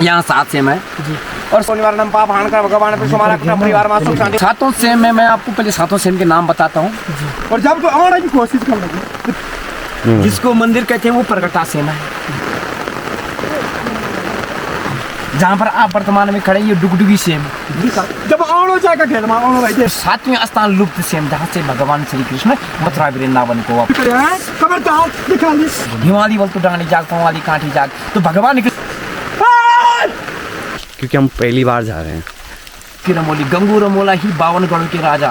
यहाँ 7 सेम है और निवारणम पाप हानिकर भगवान पे हमारा परिवार में सुख शांति। 7 सेम में मैं आपको पहले 7 सेम के नाम बताता हूँ। और जब तो आने की कोशिश कर लगे जिसको मंदिर कहते हैं वो प्रगटा सेम है। जहाँ पर आप वर्तमान में खड़े ये डुगडुगी सेम। जब आओ जाएगा खेल में आओ भाई 7वें स्थान लुप्त सेम जहाँ से भगवान श्री कृष्ण मथुरा वृंदावन को खबरदार दिखा ली हिमालय बोल तो डांडी जाग पवाली कांठी जाग तो भगवान क्योंकि हम पहली बार जा रहे हैं। की रमोली गंगू रमोला ही 52 गणों के राजा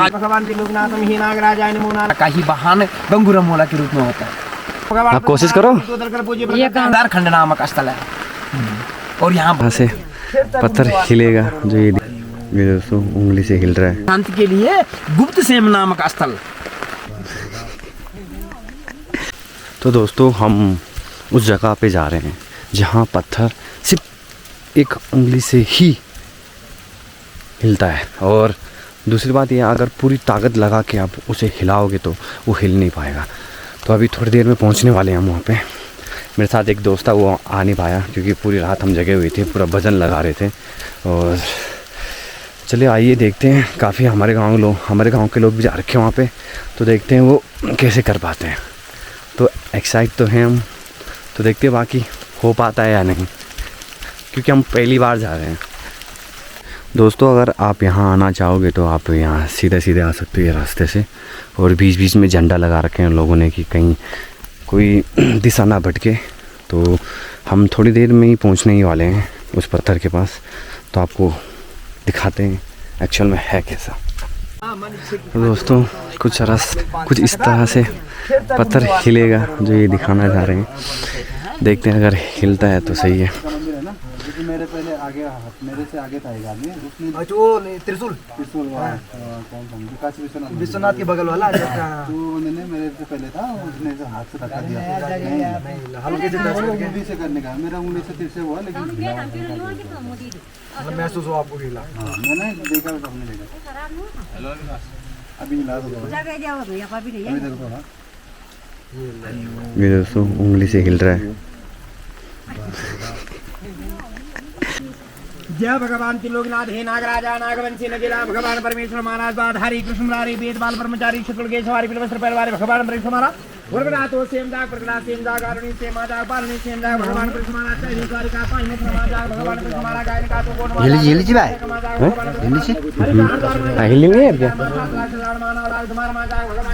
भगवान के लोकनाथ में ही नागराजा मोना का ही वाहन गंगू रमोला के रूप में होता है। आप कोशिश करो। ये खंड नामक स्थल है और यहाँ से पत्थर हिलेगा जो ये दोस्तों उंगली से हिल रहा है। शांति के लिए गुप्त सेम नामक स्थल। तो दोस्तों हम उस जगह पे जा रहे हैं जहाँ पत्थर सिर्फ एक उंगली से ही हिलता है और दूसरी बात यह अगर पूरी ताकत लगा के आप उसे हिलाओगे तो वो हिल नहीं पाएगा। तो अभी थोड़ी देर में पहुंचने वाले हैं हम वहाँ पे। मेरे साथ एक दोस्त था वो आ नहीं पाया क्योंकि पूरी रात हम जगे हुए थे, पूरा भजन लगा रहे थे। और चलिए आइए देखते हैं, काफ़ी हमारे गांव के लोग भी जा रखे हैं वहाँ पे, तो देखते हैं वो कैसे कर पाते हैं। तो एक्साइट तो हैं हम, तो देखते हैं बाकी हो पाता है या नहीं, क्योंकि हम पहली बार जा रहे हैं। दोस्तों अगर आप यहाँ आना चाहोगे तो आप यहाँ सीधे आ सकते हो ये रास्ते से। और बीच बीच में झंडा लगा रखे हैं लोगों ने कि कहीं कोई दिशा ना भटके। तो हम थोड़ी देर में ही पहुँचने ही वाले हैं उस पत्थर के पास, तो आपको दिखाते हैं एक्चुअल में है कैसा। तो दोस्तों कुछ इस तरह से पत्थर हिलेगा जो ये दिखाना चाह रहे हैं। देखते हैं अगर हिलता है तो सही है। मेरे पहले आगे मेरे से आगे था एक आदमी उसने जो त्रिशूल विश्वनाथ के बगल वाला तो उन्होंने मेरे से पहले था, उसने हाथ से धक्का दिया हल्के से उंगली से करने का, मेरा उंगली से तिरछे हुआ लेकिन महसूस हुआ आपको हिला। मैंने देखा सबने देखा अभी हिला ये दोस्तों उंगली से हिल रहा है। जय भगवान त्रिलोकनाथ हे नागराजा नागवंशी नगिला भगवान परमेश्वर महाराज बाद हरि कृष्ण मुरारी वेद बाल ब्रह्मचारी शुक्ल के सवारी पिलवस्त्र परिवार भगवान परमेश्वर महाराज वर्गना तो सेम दाग प्रगना सेम दाग आरुणी सेम दाग पालनी सेम दाग भगवान परमेश्वर महाराज का अधिकारी का पांच में समाज भगवान परमेश्वर महाराज गायन का तो कोण हिली जी भाई हिली नहीं है क्या भगवान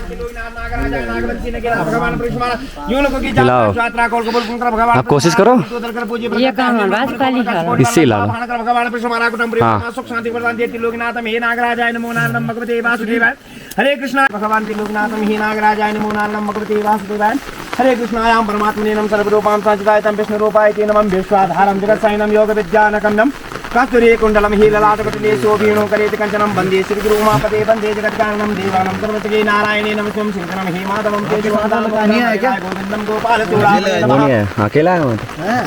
त्रिलोकनाथ नागराजा नागवंशी नगिला भगवान परमेश्वर महाराज यूं लोगों की यात्रा को कबूल कर भगवान आप कोशिश करो। ये काम है राजपाली इससे ला भगवान परमेश्वर महाराज कुटुंब सुख शांति प्रदान देती लोकनाथ हे नागराजाय नमो नारायण भगवते वासुदेवाय हरे कृष्णा भगवान त्रिलोकनाथ हे नागराजाय नमो नारायण भगवते वासुदेवाय हरे कृष्णायां परमात्मने नमः सर्वरूपां संचितायतं विष्णुरूपाय ते नमः विश्वाधारं जगत्सायनं योगविद्यानकन्दं कस्तूरी कुंडलम ही ललाटपटले शोभीणो करेत कंचनम वंदे श्री गुरु उमापते वंदे जगत्कारणं देवानं सर्वतगे नारायणे नमः शिवशरणं हे माधवं ते गोविंदं गोपाल अकेला है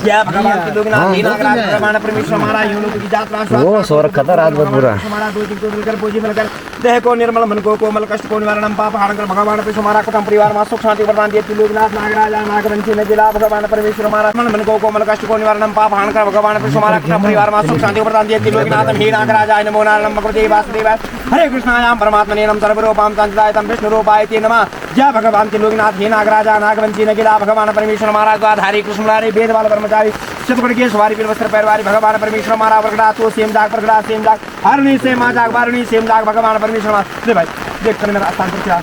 क्या भगवान के लोग नाथ नागराज भगवान परमेश्वर महाराज यूं की यात्रा वो सो रखा था रात भर पूरा। हमारा दो दिन को मिलकर पूजी मिलकर देह को निर्मल मन को कोमल कष्ट को निवारणम पाप हारकर भगवान परमेश्वर महाराज कुटुंब परिवार में सुख शांति प्रदान देती लोकनाथ नागराजा नागवंशी नगिला भगवान परमेश्वर महाराज मन को कोमल कष्ट को निवारणम पाप हारकर भगवान परमेश्वर महाराज कुटुंब परिवार में सुख शांति प्रदान देती लोकनाथ हे नागराजाय नमो नारायण भगवते वासुदेवाय हरे कृष्णायां परमात्मने नमः सर्वरूपां संचितायतं विष्णुरूपाय ते नमः। जय भगवान त्रिलोकनाथ हे नागराजा नागवंशी नगिला भगवान परमेश्वर महाराज द्वार हरि कृष्ण मुरारी वेद बाल ब्रह्मचारी शतगुण के सवारी पिलवस्त्र परिवार भगवान परमेश्वर महाराज वर्गड़ा तो सेम दाग प्रगड़ा सेम दाग हरणी से माँ जाग बारणी सेम दाग भगवान परमेश्वर महाराज। ले भाई देख कर मेरा स्थान पर क्या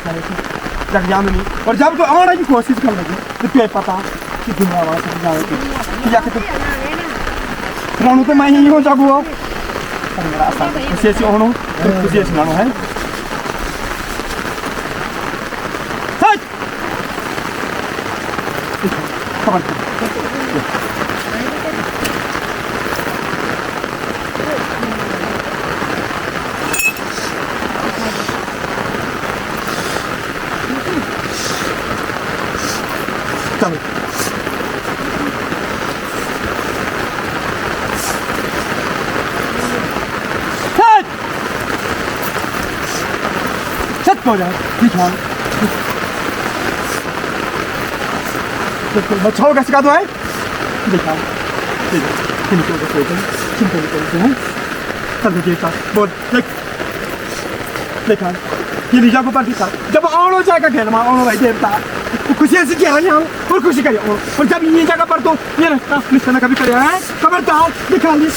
जग जामनी और जब तो आने की कोशिश कर लगे तो क्या पता कि दुनिया वाला सब जाओगे या कि रानू तो मैं ही हूँ जब वो मेरा स्थान खुशी से होनो खुशी से नानो है खबर हो जाए बच्चों का सिखा दो है दिखाओ इनको हैं चल देखिए बोल देखा ये लीजा को दिखा जब आओ जाएगा खेल में आओ भाई देवता खुशी ऐसी क्या है यहाँ और खुशी करिए और जब ये जगह पर तो ये रास्ता निशाना कभी करे हैं खबरदार दिखा ली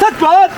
सच बात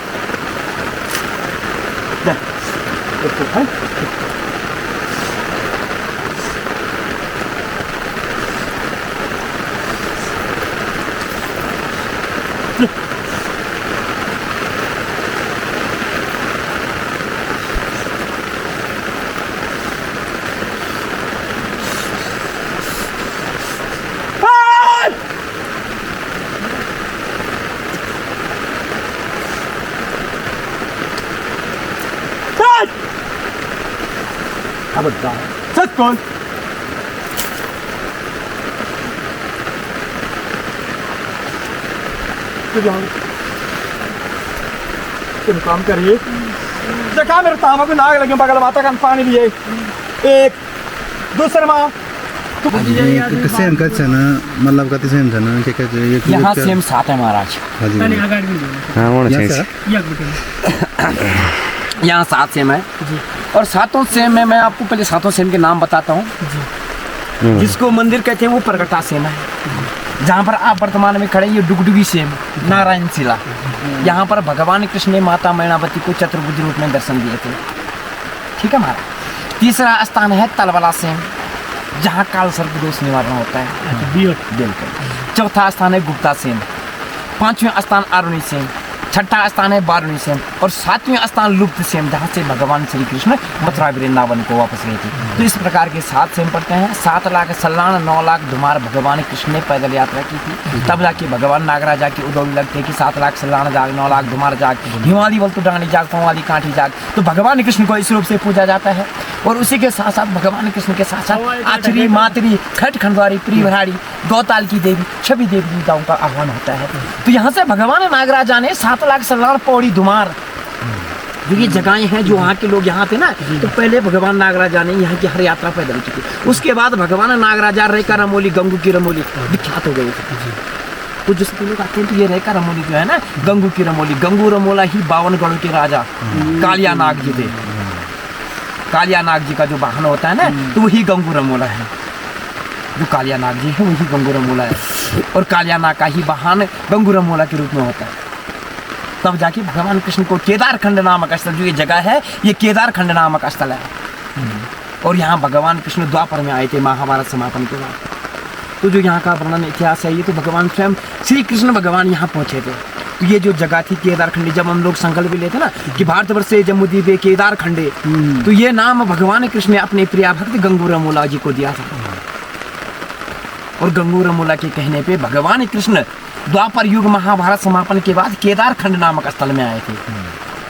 खबरदार सच कौन तुम काम करिए देखा मेरे तामा को नाग लगे बगल माता का पानी लिए एक दूसरे माँ सेम का ना मतलब का सेम था ना क्या ये यहाँ सेम साथ है महाराज। हाँ वो नहीं यहाँ 7 सेम है और 7 सेम में मैं आपको पहले 7 सेम के नाम बताता हूँ। जिसको मंदिर कहते हैं वो प्रगटा सेम है। जहाँ पर आप वर्तमान में खड़े ये डुगडुगी सेम नारायण शिला। यहाँ पर भगवान कृष्ण ने माता मैनावती को चतुर्भुज रूप में दर्शन दिए थे। ठीक है महाराज। तीसरा स्थान है तलवाला सेम जहाँ काल सर्प दोष निवारण होता है। बिल्कुल। चौथा स्थान है गुप्ता सेम। 5वें स्थान आरुणी सेम। 6ठा स्थान है बारुणी सेम और 7वें स्थान लुप्त सेम जहाँ से भगवान श्री कृष्ण मथुरा वृंदावन को वापस गए थे। तो इस प्रकार के 7 सेम पड़ते हैं। 7 लाख सल्लान 9 लाख धुमार भगवान कृष्ण ने पैदल यात्रा की थी। तब जाके भगवान नागराजा की उदौली लगते कि 7 लाख सल्लान जाग 9 लाख धुमार जाग हिमालय बल तो डांडी जाग पवाली कांठी जाग। तो भगवान कृष्ण को इस रूप से पूजा जाता है और उसी के साथ साथ भगवान कृष्ण के साथ साथ आचरी मातरी खट खंडवारी प्री भराड़ी गौताल की देवी सभी देवी देवताओं का आह्वान होता है। तो यहाँ से भगवान नागराजा ने 7 लाख सल्लान पौड़ी धुमार जो ये जगहें हैं जो वहाँ के लोग यहाँ थे ना। तो पहले भगवान नागराजा ने यहाँ की हर यात्रा पैदल की थी। उसके बाद भगवान नागराजा रेखा रमोली गंगू की रमोली विख्यात हो गई थी। कुछ जैसे लोग आते हैं तो ये रेखा रमोली जो है ना गंगू की रमोली गंगू रमोला ही 52 गढ़ों के राजा कालिया नाग जी थे। कालिया नाग जी का जो वाहन होता है ना तो वही गंगू रमोला है। जो कालिया नाग जी है वही गंगू रमोला है और कालिया नाग का ही वाहन गंगू रमोला के रूप में होता है। तब जाके भगवान कृष्ण को केदारखंड नामक स्थल जो ये जगह है ये केदारखंड नामक स्थल है। और यहाँ भगवान कृष्ण द्वापर में आए थे महाभारत समापन के बाद। तो जो यहाँ का वर्णन इतिहास है ये तो भगवान स्वयं श्री कृष्ण भगवान यहाँ पहुँचे थे। तो ये जो जगह थी केदारखंडी जब हम लोग संकल्प भी लेते ना कि भारतवर्ष से जम्मूद्वीप केदारखंडे तो ये नाम भगवान कृष्ण ने अपने प्रिया भक्त गंगू रमोला जी को दिया था। और गंगू रमोला के कहने पे भगवान कृष्ण द्वापर युग महाभारत समापन के बाद केदारखंड नामक स्थल में आए थे।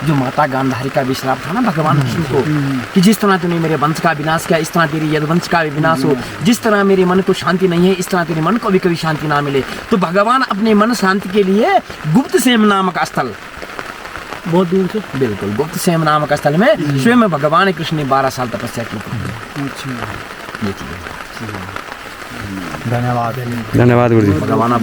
जो माता गांधारी का विश्राप था ना भगवान कृष्ण को कि जिस तरह तूने मेरे वंश का विनाश किया इस तरह तेरी यदुवंश का विनाश हो। जिस तरह मेरे मन को शांति नहीं है इस तरह तेरे मन को भी कभी शांति ना मिले। तो भगवान अपने मन शांति के लिए गुप्त सेम नामक स्थल बहुत दूर से बिल्कुल गुप्त सेम नामक स्थल में स्वयं भगवान कृष्ण ने 12 साल तपस्या की। धन्यवाद धन्यवाद गुरु जी। भगवान आप